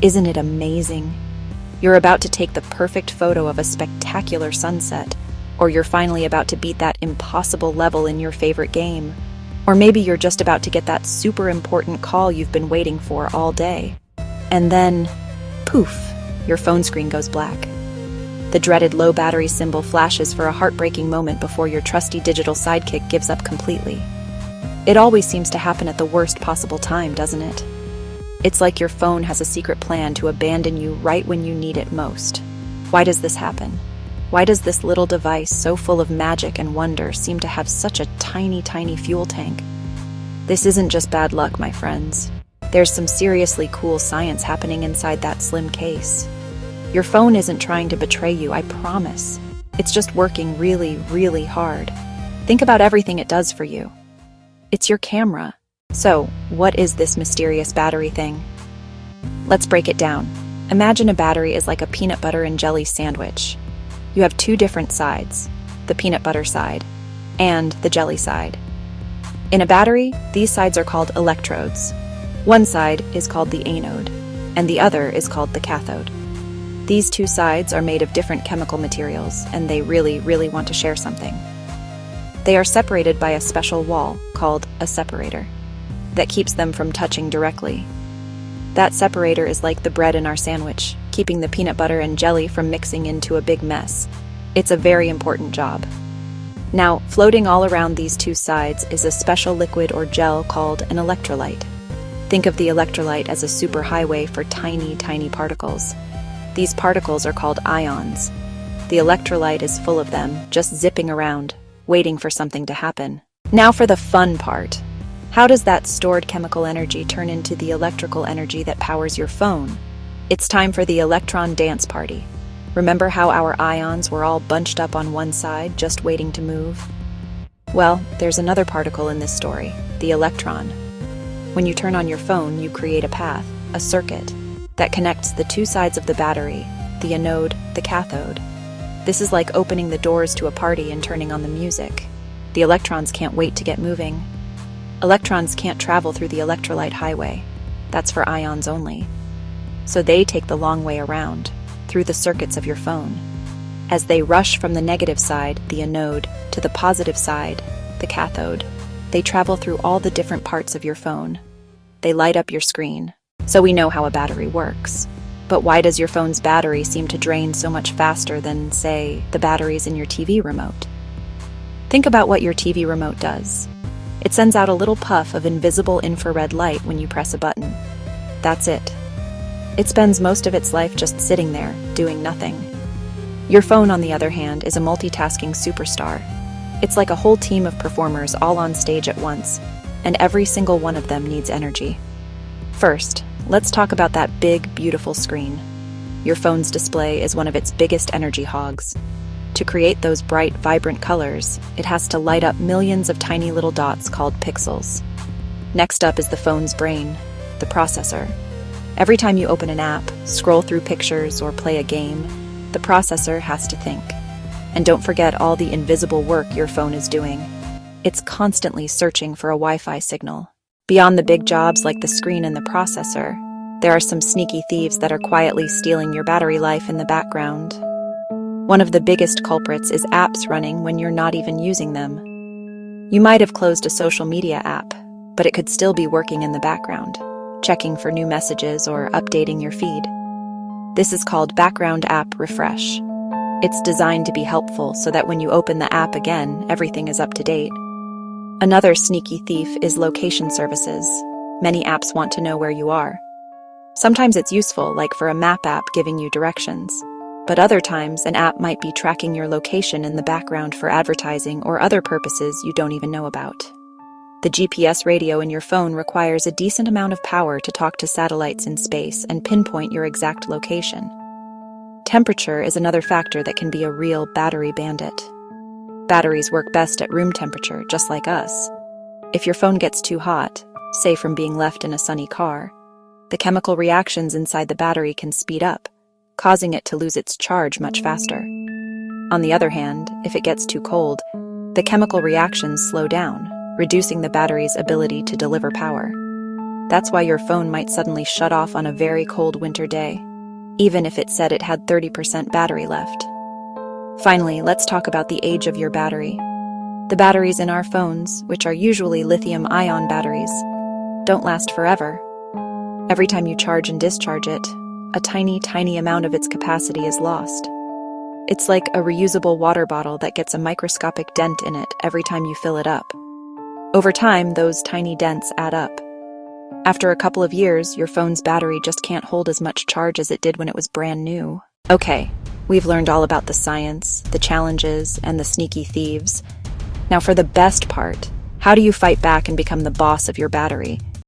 Isn't it amazing? You're about to take the perfect photo of a spectacular sunset, or you're finally about to beat that impossible level in your favorite game. Or maybe you're just about to get that super important call you've been waiting for all day. And then, poof, your phone screen goes black. The dreaded low battery symbol flashes for a heartbreaking moment before your trusty digital sidekick gives up completely. It always seems to happen at the worst possible time, doesn't it? It's like your phone has a secret plan to abandon you right when you need it most. Why does this happen? Why does this little device, so full of magic and wonder, seem to have such a tiny, tiny fuel tank? This isn't just bad luck, my friends. There's some seriously cool science happening inside that slim case. Your phone isn't trying to betray you, I promise. It's just working really, really hard. Think about everything it does for you. It's your camera. So, what is this mysterious battery thing? Let's break it down. Imagine a battery is like a peanut butter and jelly sandwich. You have two different sides, the peanut butter side and the jelly side. In a battery, these sides are called electrodes. One side is called the anode, and the other is called the cathode. These two sides are made of different chemical materials, and they really, really want to share something. They are separated by a special wall called a separator that keeps them from touching directly. That separator is like the bread in our sandwich, keeping the peanut butter and jelly from mixing into a big mess. It's a very important job. Now, floating all around these two sides is a special liquid or gel called an electrolyte. Think of the electrolyte as a superhighway for tiny, tiny particles. These particles are called ions. The electrolyte is full of them, just zipping around, waiting for something to happen. Now for the fun part. How does that stored chemical energy turn into the electrical energy that powers your phone? It's time for the electron dance party. Remember how our ions were all bunched up on one side, just waiting to move? Well, there's another particle in this story, the electron. When you turn on your phone, you create a path, a circuit, that connects the two sides of the battery, the anode, the cathode. This is like opening the doors to a party and turning on the music. The electrons can't wait to get moving. Electrons can't travel through the electrolyte highway. That's for ions only. So they take the long way around, through the circuits of your phone. As they rush from the negative side, the anode, to the positive side, the cathode, they travel through all the different parts of your phone. They light up your screen. So we know how a battery works. But why does your phone's battery seem to drain so much faster than, say, the batteries in your TV remote? Think about what your TV remote does. It sends out a little puff of invisible infrared light when you press a button. That's it. It spends most of its life just sitting there, doing nothing. Your phone, on the other hand, is a multitasking superstar. It's like a whole team of performers all on stage at once, and every single one of them needs energy. First, let's talk about that big, beautiful screen. Your phone's display is one of its biggest energy hogs. To create those bright, vibrant colors, it has to light up millions of tiny little dots called pixels. Next up is the phone's brain, the processor. Every time you open an app, scroll through pictures, or play a game, the processor has to think. And don't forget all the invisible work your phone is doing. It's constantly searching for a Wi-Fi signal. Beyond the big jobs like the screen and the processor, there are some sneaky thieves that are quietly stealing your battery life in the background. One of the biggest culprits is apps running when you're not even using them. You might have closed a social media app, but it could still be working in the background, checking for new messages or updating your feed. This is called background app refresh. It's designed to be helpful so that when you open the app again, everything is up to date. Another sneaky thief is location services. Many apps want to know where you are. Sometimes it's useful, like for a map app giving you directions. But other times, an app might be tracking your location in the background for advertising or other purposes you don't even know about. The GPS radio in your phone requires a decent amount of power to talk to satellites in space and pinpoint your exact location. Temperature is another factor that can be a real battery bandit. Batteries work best at room temperature, just like us. If your phone gets too hot, say from being left in a sunny car, the chemical reactions inside the battery can speed up, causing it to lose its charge much faster. On the other hand, if it gets too cold, the chemical reactions slow down, reducing the battery's ability to deliver power. That's why your phone might suddenly shut off on a very cold winter day, even if it said it had 30% battery left. Finally, let's talk about the age of your battery. The batteries in our phones, which are usually lithium-ion batteries, don't last forever. Every time you charge and discharge it, a tiny, tiny amount of its capacity is lost. It's like a reusable water bottle that gets a microscopic dent in it every time you fill it up. Over time, those tiny dents add up. After a couple of years, your phone's battery just can't hold as much charge as it did when it was brand new. Okay, we've learned all about the science, the challenges, and the sneaky thieves. Now for the best part, how do you fight back and become the boss of your battery?